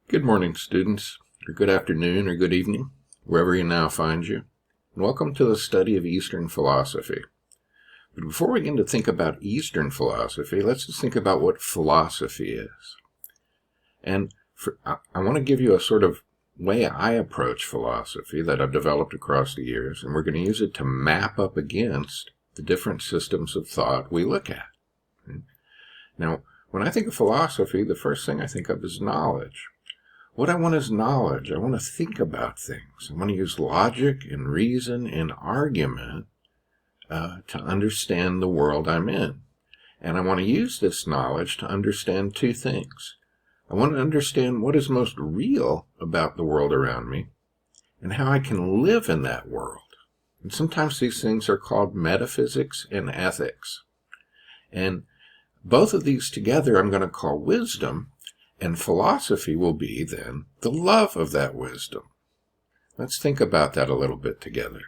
Good morning, students, or good afternoon, or good evening, wherever you now find you. And welcome to the study of Eastern philosophy. But before we begin to think about Eastern philosophy, let's just think about what philosophy is. And I want to give you a sort of way I approach philosophy that I've developed across the years, and we're going to use it to map up against the different systems of thought we look at. Now, when I think of philosophy, the first thing I think of is knowledge. What I want is knowledge. I want to think about things. I want to use logic and reason and argument to understand the world I'm in. And I want to use this knowledge to understand two things. I want to understand what is most real about the world around me and how I can live in that world. And sometimes these things are called metaphysics and ethics. And both of these together I'm going to call wisdom. And philosophy will be, then, the love of that wisdom. Let's think about that a little bit together.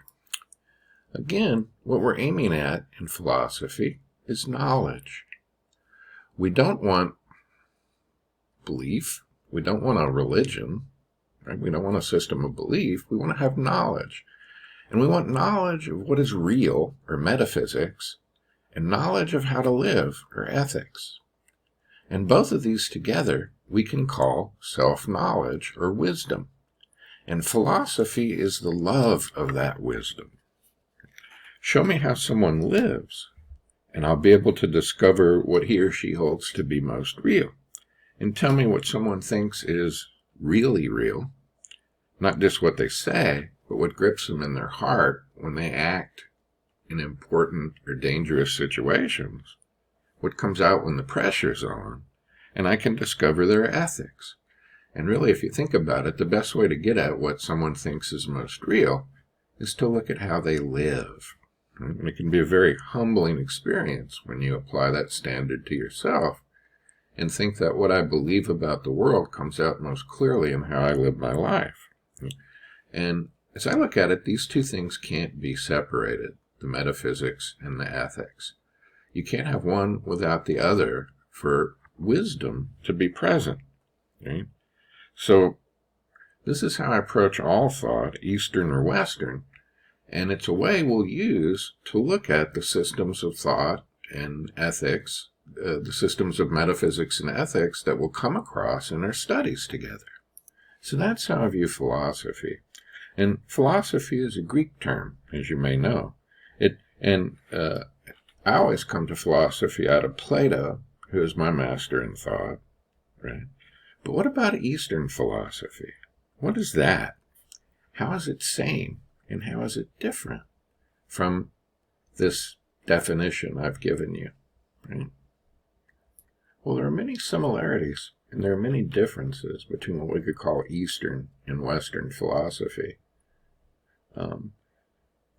Again, what we're aiming at in philosophy is knowledge. We don't want belief. We don't want a religion. Right? We don't want a system of belief. We want to have knowledge. And we want knowledge of what is real, or metaphysics, and knowledge of how to live, or ethics. And both of these together we can call self-knowledge or wisdom. And philosophy is the love of that wisdom. Show me how someone lives, and I'll be able to discover what he or she holds to be most real. And tell me what someone thinks is really real, not just what they say, but what grips them in their heart when they act in important or dangerous situations. What comes out when the pressure's on, and I can discover their ethics. And really, if you think about it, the best way to get at what someone thinks is most real is to look at how they live. And it can be a very humbling experience when you apply that standard to yourself and think that what I believe about the world comes out most clearly in how I live my life. And as I look at it, these two things can't be separated, the metaphysics and the ethics. You can't have one without the other for wisdom to be present. Right? So this is how I approach all thought, Eastern or Western, and it's a way we'll use to look at the systems of thought and ethics, the systems of metaphysics and ethics that we'll come across in our studies together. So that's how I view philosophy. And philosophy is a Greek term, as you may know. I always come to philosophy out of Plato, who is my master in thought, right? But what about Eastern philosophy? What is that? How is it same, and how is it different from this definition I've given you, right? Well, there are many similarities, and there are many differences between what we could call Eastern and Western philosophy.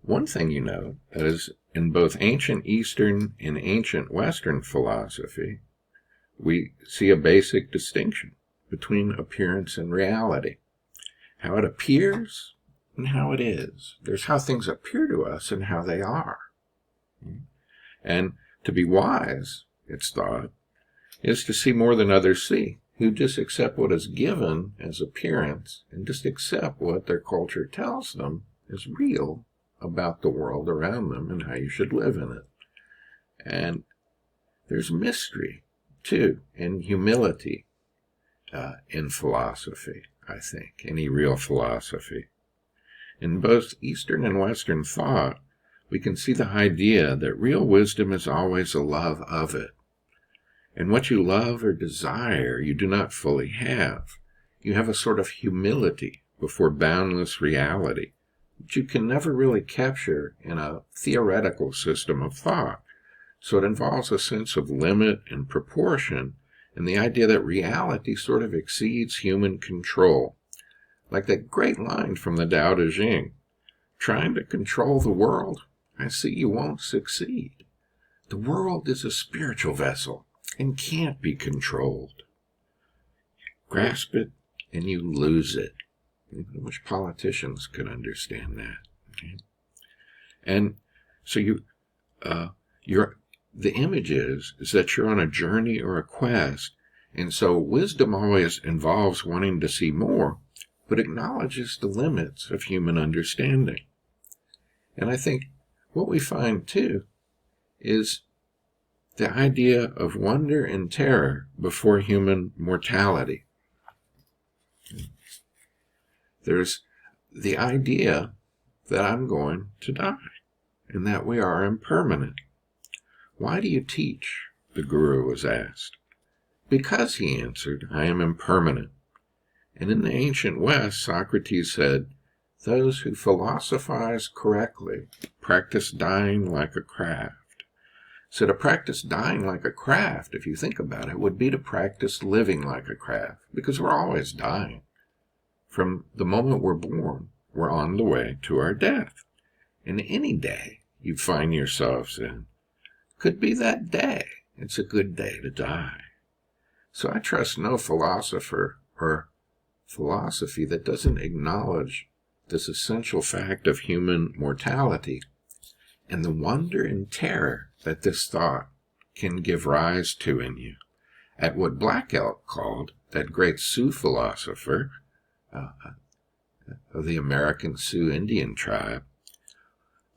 One thing you know is in both ancient Eastern and ancient Western philosophy, we see a basic distinction between appearance and reality. How it appears and how it is. There's how things appear to us and how they are. And to be wise, it's thought, is to see more than others see, who just accept what is given as appearance and just accept what their culture tells them is real about the world around them and how you should live in it. And there's mystery, too, and humility in philosophy, I think, any real philosophy. In both Eastern and Western thought, we can see the idea that real wisdom is always a love of it. And what you love or desire, you do not fully have. You have a sort of humility before boundless reality, which you can never really capture in a theoretical system of thought. So it involves a sense of limit and proportion, and the idea that reality sort of exceeds human control. Like that great line from the Tao Te Ching, trying to control the world, I see you won't succeed. The world is a spiritual vessel and can't be controlled. Grasp it and you lose it. I wish politicians could understand that. Okay? And so the image is that you're on a journey or a quest, And so wisdom always involves wanting to see more, but acknowledges the limits of human understanding. And I think what we find, too, is the idea of wonder and terror before human mortality. There's the idea that I'm going to die and that we are impermanent. Why do you teach? The guru was asked. Because, he answered, I am impermanent. And in the ancient West, Socrates said, those who philosophize correctly practice dying like a craft. So to practice dying like a craft, if you think about it, would be to practice living like a craft, because we're always dying. From the moment we're born, we're on the way to our death. And any day you find yourselves in could be that day. It's a good day to die. So I trust no philosopher or philosophy that doesn't acknowledge this essential fact of human mortality and the wonder and terror that this thought can give rise to in you at what Black Elk called, that great Sioux philosopher of the American Sioux Indian tribe,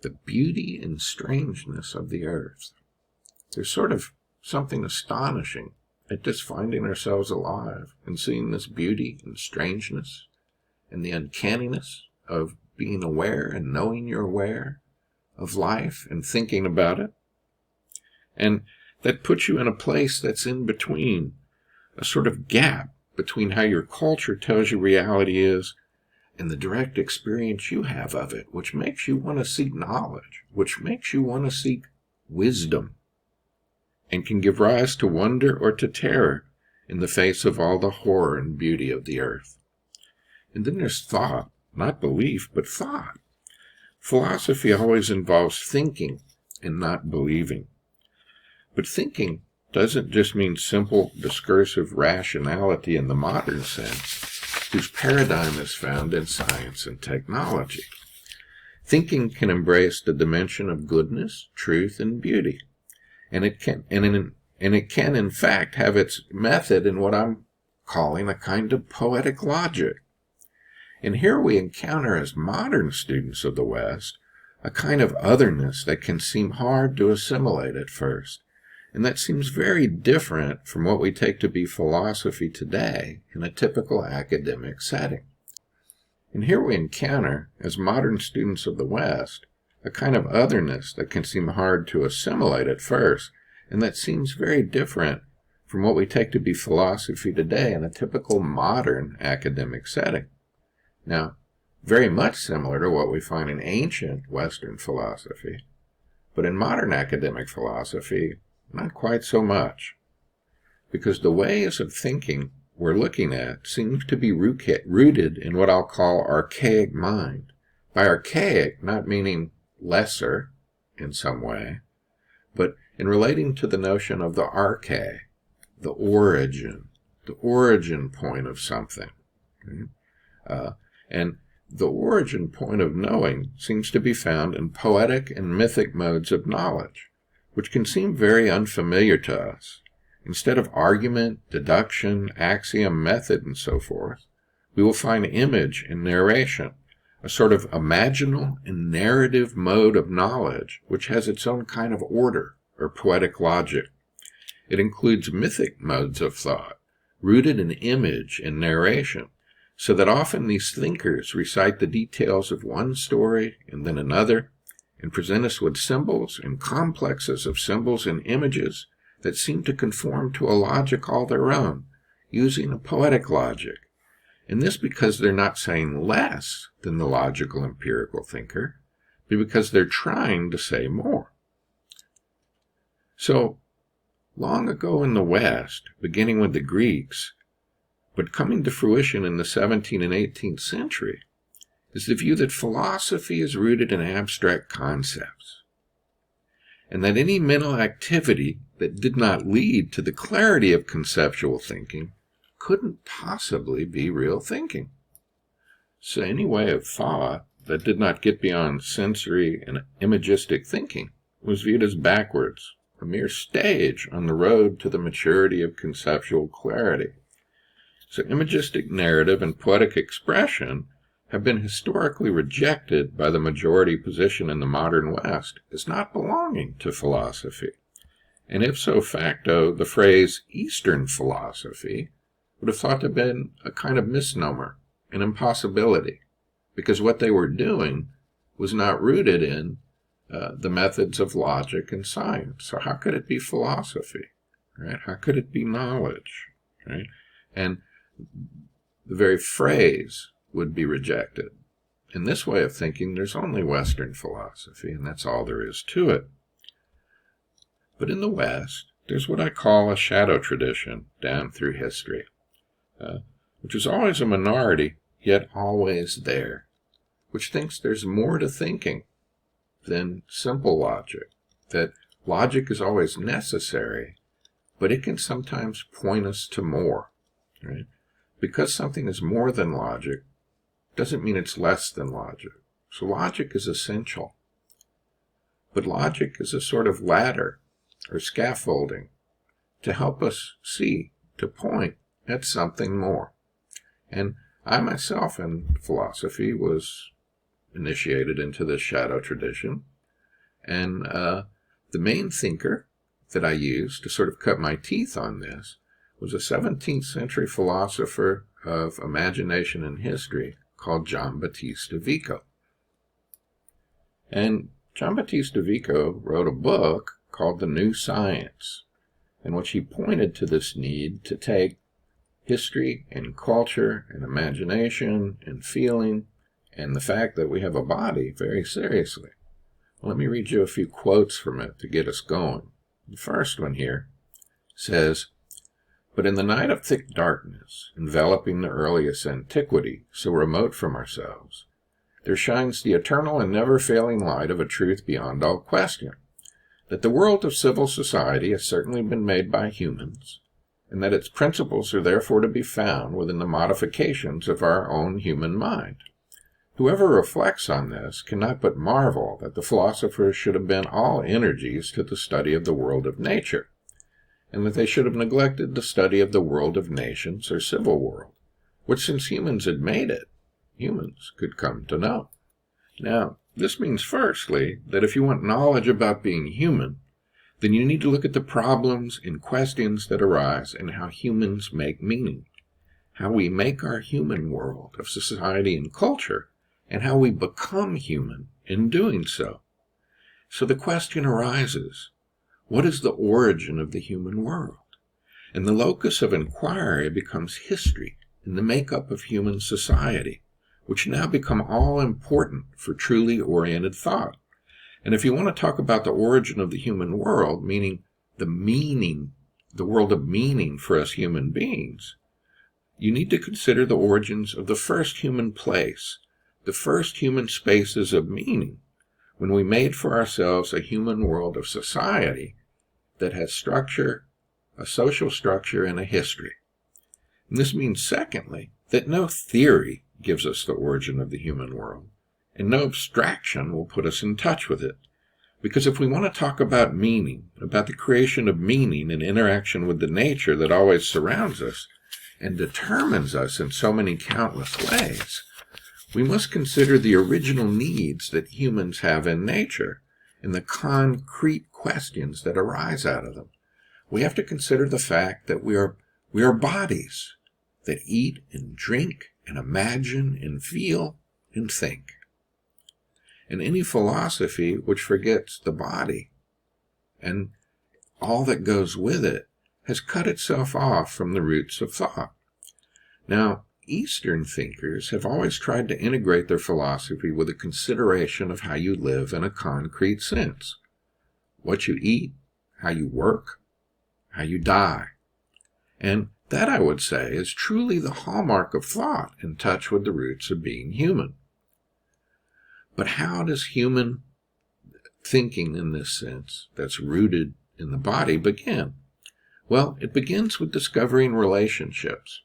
the beauty and strangeness of the earth. There's sort of something astonishing at just finding ourselves alive and seeing this beauty and strangeness and the uncanniness of being aware and knowing you're aware of life and thinking about it. And that puts you in a place that's in between, a sort of gap between how your culture tells you reality is and the direct experience you have of it, which makes you want to seek knowledge, which makes you want to seek wisdom, and can give rise to wonder or to terror in the face of all the horror and beauty of the earth. And then there's thought, not belief, but thought. Philosophy always involves thinking and not believing. But thinking doesn't just mean simple discursive rationality in the modern sense, whose paradigm is found in science and technology. Thinking can embrace the dimension of goodness, truth, and beauty. And it can in fact have its method in what I'm calling a kind of poetic logic. And here we encounter, as modern students of the West, a kind of otherness that can seem hard to assimilate at first, and that seems very different from what we take to be philosophy today in a typical academic setting. And here we encounter, as modern students of the West, a kind of otherness that can seem hard to assimilate at first, and that seems very different from what we take to be philosophy today in a typical modern academic setting. Now, very much similar to what we find in ancient Western philosophy, but in modern academic philosophy, not quite so much, because the ways of thinking we're looking at seem to be rooted in what I'll call archaic mind. By archaic, not meaning lesser in some way, but in relating to the notion of the arche, the origin point of something. And the origin point of knowing seems to be found in poetic and mythic modes of knowledge, which can seem very unfamiliar to us. Instead of argument, deduction, axiom, method, and so forth, we will find image and narration, a sort of imaginal and narrative mode of knowledge which has its own kind of order or poetic logic. It includes mythic modes of thought, rooted in image and narration, so that often these thinkers recite the details of one story and then another, and present us with symbols and complexes of symbols and images that seem to conform to a logic all their own, using a poetic logic. And this because they're not saying less than the logical empirical thinker, but because they're trying to say more. So, long ago in the West, beginning with the Greeks, but coming to fruition in the 17th and 18th century, is the view that philosophy is rooted in abstract concepts, and that any mental activity that did not lead to the clarity of conceptual thinking couldn't possibly be real thinking. So any way of thought that did not get beyond sensory and imagistic thinking was viewed as backwards a mere stage on the road to the maturity of conceptual clarity. So imagistic narrative and poetic expression have been historically rejected by the majority position in the modern West as not belonging to philosophy. And ipso facto, the phrase Eastern philosophy would have thought to have been a kind of misnomer, an impossibility, because what they were doing was not rooted in the methods of logic and science. So how could it be philosophy, right? How could it be knowledge, right? And the very phrase would be rejected. In this way of thinking, there's only Western philosophy, and that's all there is to it. But in the West, there's what I call a shadow tradition down through history, which is always a minority, yet always there, which thinks there's more to thinking than simple logic, that logic is always necessary, but it can sometimes point us to more, right? Because something is more than logic doesn't mean it's less than logic. So logic is essential. But logic is a sort of ladder or scaffolding to help us see, to point at something more. And I myself in philosophy was initiated into this shadow tradition. And the main thinker that I used to sort of cut my teeth on this was a 17th century philosopher of imagination and history called Giambattista Vico. And Giambattista Vico wrote a book called The New Science, in which he pointed to this need to take history and culture and imagination and feeling and the fact that we have a body very seriously. Let me read you a few quotes from it to get us going. The first one here says, "But in the night of thick darkness, enveloping the earliest antiquity, so remote from ourselves, there shines the eternal and never-failing light of a truth beyond all question, that the world of civil society has certainly been made by humans, and that its principles are therefore to be found within the modifications of our own human mind. Whoever reflects on this cannot but marvel that the philosophers should have been all energies to the study of the world of nature, and that they should have neglected the study of the world of nations or civil world, which since humans had made it, humans could come to know." Now, this means firstly that if you want knowledge about being human, then you need to look at the problems and questions that arise and how humans make meaning, how we make our human world of society and culture, and how we become human in doing so. So the question arises, what is the origin of the human world? And the locus of inquiry becomes history and the makeup of human society, which now become all important for truly oriented thought. And if you want to talk about the origin of the human world, meaning the world of meaning for us human beings, you need to consider the origins of the first human place, the first human spaces of meaning, when we made for ourselves a human world of society that has structure, a social structure, and a history. And this means, secondly, that no theory gives us the origin of the human world, and no abstraction will put us in touch with it. Because if we want to talk about meaning, about the creation of meaning in interaction with the nature that always surrounds us and determines us in so many countless ways, we must consider the original needs that humans have in nature and the concrete questions that arise out of them. We have to consider the fact that we are bodies that eat and drink and imagine and feel and think. And any philosophy which forgets the body and all that goes with it has cut itself off from the roots of thought. Now, Eastern thinkers have always tried to integrate their philosophy with a consideration of how you live in a concrete sense. What you eat, how you work, how you die. And that, I would say, is truly the hallmark of thought in touch with the roots of being human. But how does human thinking in this sense, that's rooted in the body, begin? Well, it begins with discovering relationships.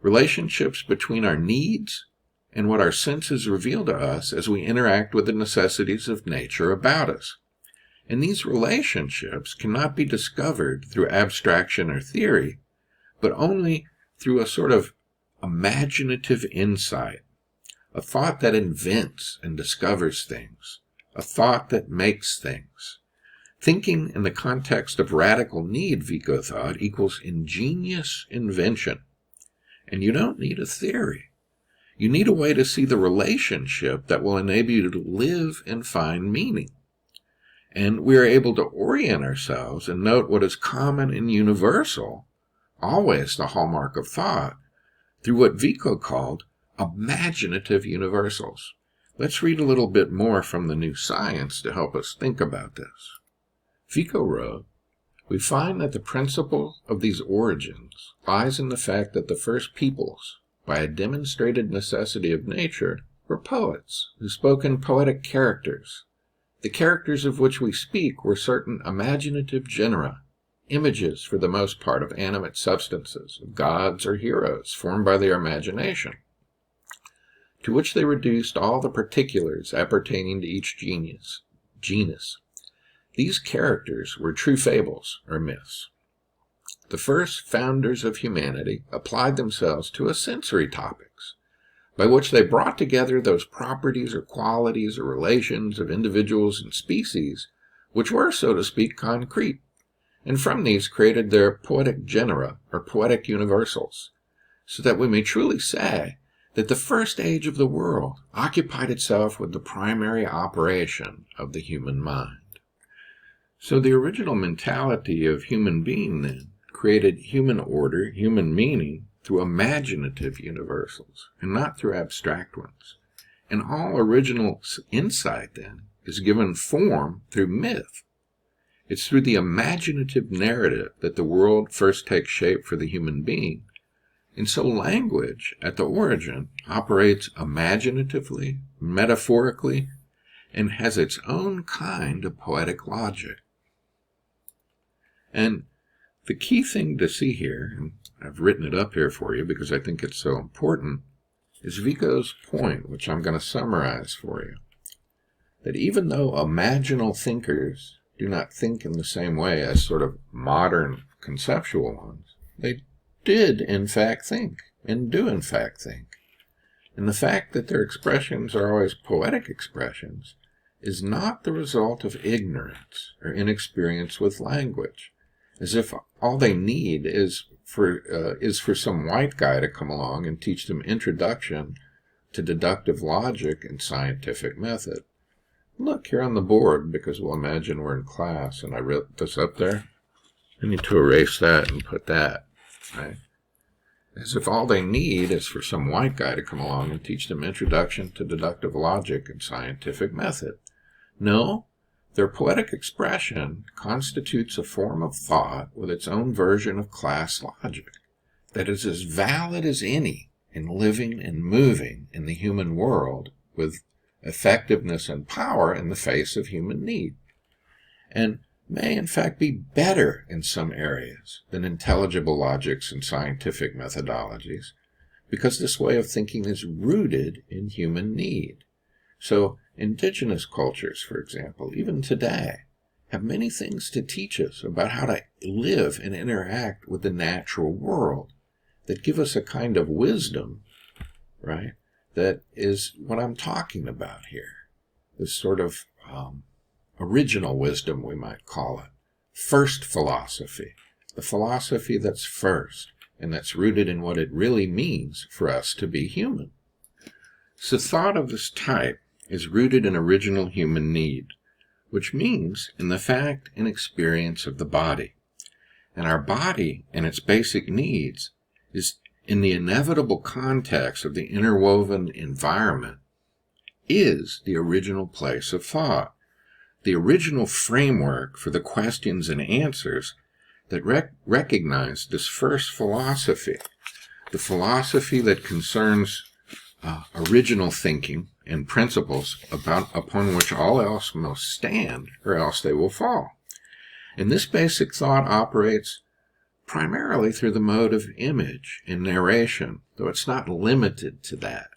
Relationships between our needs and what our senses reveal to us as we interact with the necessities of nature about us. And these relationships cannot be discovered through abstraction or theory, but only through a sort of imaginative insight, a thought that invents and discovers things, a thought that makes things. Thinking in the context of radical need, Vico thought, equals ingenious invention. And you don't need a theory. You need a way to see the relationship that will enable you to live and find meaning. And we are able to orient ourselves and note what is common and universal, always the hallmark of thought, through what Vico called imaginative universals. Let's read a little bit more from the New Science to help us think about this. Vico wrote, "We find that the principle of these origins lies in the fact that the first peoples, by a demonstrated necessity of nature, were poets who spoke in poetic characters. The characters of which we speak were certain imaginative genera, images for the most part of animate substances, of gods or heroes formed by their imagination, to which they reduced all the particulars appertaining to each genus. These characters were true fables or myths. The first founders of humanity applied themselves to a sensory topics, by which they brought together those properties or qualities or relations of individuals and species which were, so to speak, concrete, and from these created their poetic genera or poetic universals, so that we may truly say that the first age of the world occupied itself with the primary operation of the human mind." So the original mentality of human being then created human order, human meaning, through imaginative universals, and not through abstract ones. And all original insight, then, is given form through myth. It's through the imaginative narrative that the world first takes shape for the human being. And so language, at the origin, operates imaginatively, metaphorically, and has its own kind of poetic logic. And the key thing to see here, and I've written it up here for you because I think it's so important, is Vico's point, which I'm going to summarize for you. That even though imaginal thinkers do not think in the same way as sort of modern conceptual ones, they did in fact think, and do in fact think. And the fact that their expressions are always poetic expressions is not the result of ignorance or inexperience with language, as if all they need is for some white guy to come along and teach them introduction to deductive logic and scientific method. Look here on the board, because we'll imagine we're in class, and I wrote this up there. I need to erase that and put that, right? As if all they need is for some white guy to come along and teach them introduction to deductive logic and scientific method. No, their poetic expression constitutes a form of thought with its own version of class logic that is as valid as any in living and moving in the human world with effectiveness and power in the face of human need, and may in fact be better in some areas than intelligible logics and scientific methodologies, because this way of thinking is rooted in human need. So indigenous cultures, for example, even today, have many things to teach us about how to live and interact with the natural world that give us a kind of wisdom, right, that is what I'm talking about here. This sort of original wisdom, we might call it. First philosophy. The philosophy that's first, and that's rooted in what it really means for us to be human. So thought of this type is rooted in original human need, which means in the fact and experience of the body. And our body and its basic needs is in the inevitable context of the interwoven environment is the original place of thought, the original framework for the questions and answers that recognize this first philosophy, the philosophy that concerns original thinking and principles upon which all else must stand, or else they will fall. And this basic thought operates primarily through the mode of image and narration, though it's not limited to that.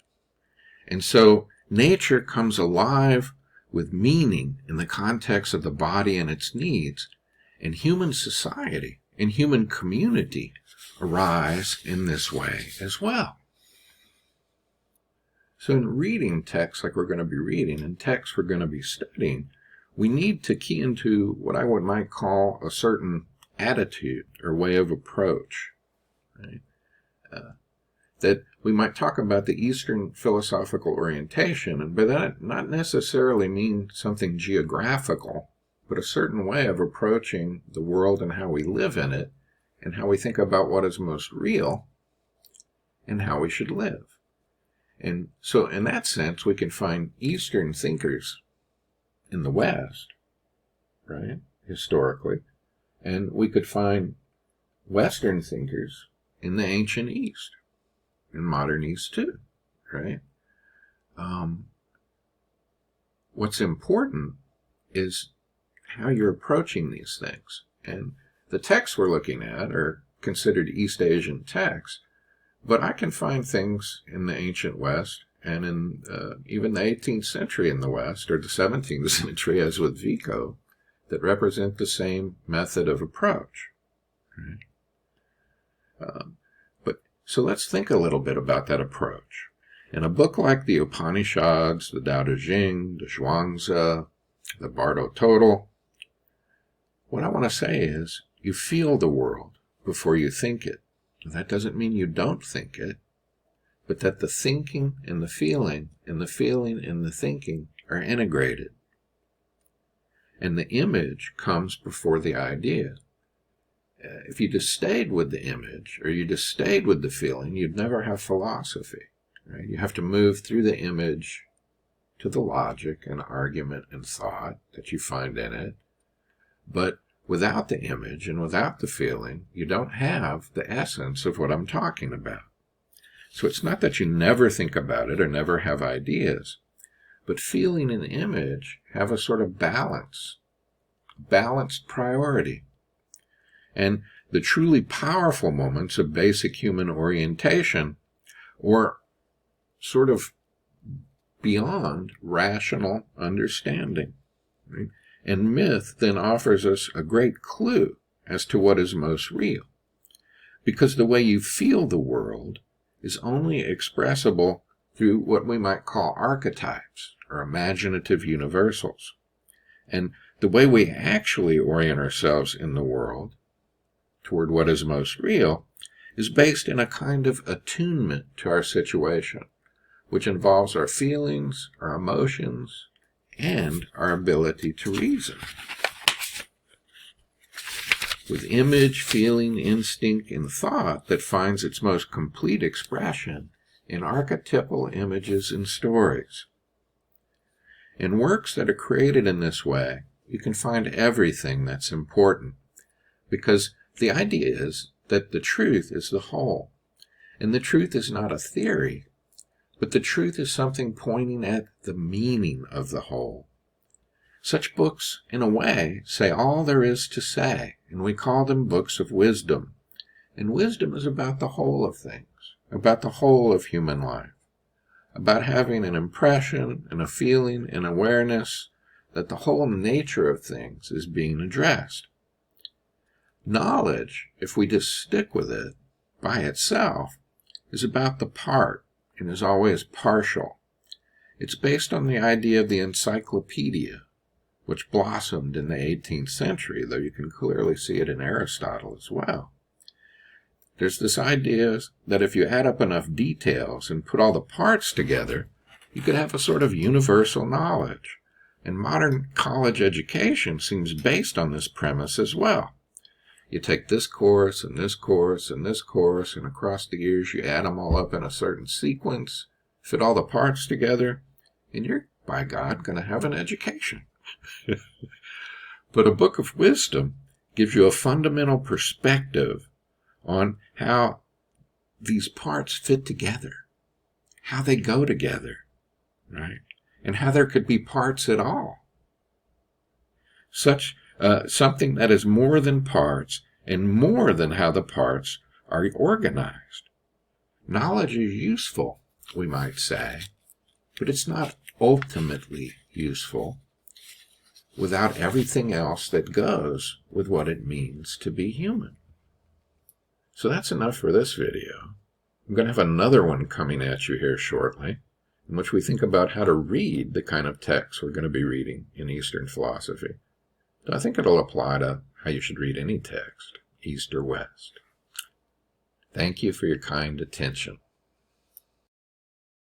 And so nature comes alive with meaning in the context of the body and its needs, and human society and human community arise in this way as well. So in reading texts like we're going to be reading and texts we're going to be studying, we need to key into what I might call a certain attitude or way of approach. Right? That we might talk about the Eastern philosophical orientation, and by that not necessarily mean something geographical, but a certain way of approaching the world and how we live in it, and how we think about what is most real, and how we should live. And so in that sense, we can find Eastern thinkers in the West, right, historically, and we could find Western thinkers in the ancient East, in modern East too, right? What's important is how you're approaching these things. And the texts we're looking at are considered East Asian texts, but I can find things in the ancient West and in even the 18th century in the West, or the 17th century, as with Vico, that represent the same method of approach. Right? So let's think a little bit about that approach. In a book like the Upanishads, the Tao Te Ching, the Zhuangzi, the Bardo Total, what I want to say is you feel the world before you think it. That doesn't mean you don't think it, but that the thinking and the feeling and the feeling and the thinking are integrated. And the image comes before the idea. If you just stayed with the image, or you just stayed with the feeling, you'd never have philosophy. Right? You have to move through the image to the logic and argument and thought that you find in it. But without the image and without the feeling, you don't have the essence of what I'm talking about. So it's not that you never think about it or never have ideas, but feeling and image have a sort of balanced priority. And the truly powerful moments of basic human orientation, or sort of beyond rational understanding. Right? And myth then offers us a great clue as to what is most real. Because the way you feel the world is only expressible through what we might call archetypes, or imaginative universals. And the way we actually orient ourselves in the world toward what is most real is based in a kind of attunement to our situation, which involves our feelings, our emotions, and our ability to reason. With image, feeling, instinct, and thought that finds its most complete expression in archetypal images and stories. In works that are created in this way, you can find everything that's important, because the idea is that the truth is the whole, and the truth is not a theory, but the truth is something pointing at the meaning of the whole. Such books, in a way, say all there is to say, and we call them books of wisdom. And wisdom is about the whole of things, about the whole of human life, about having an impression and a feeling and awareness that the whole nature of things is being addressed. Knowledge, if we just stick with it by itself, is about the part and is always partial. It's based on the idea of the encyclopedia, which blossomed in the 18th century, though you can clearly see it in Aristotle as well. There's this idea that if you add up enough details and put all the parts together, you could have a sort of universal knowledge. And modern college education seems based on this premise as well. You take this course and this course and this course, and across the years you add them all up in a certain sequence, fit all the parts together, and you're, by God, going to have an education. But a book of wisdom gives you a fundamental perspective on how these parts fit together, how they go together, right? And how there could be parts at all. Something that is more than parts and more than how the parts are organized. Knowledge is useful, we might say, but it's not ultimately useful without everything else that goes with what it means to be human. So that's enough for this video. I'm going to have another one coming at you here shortly, in which we think about how to read the kind of texts we're going to be reading in Eastern philosophy. I think it'll apply to how you should read any text, East or West. Thank you for your kind attention.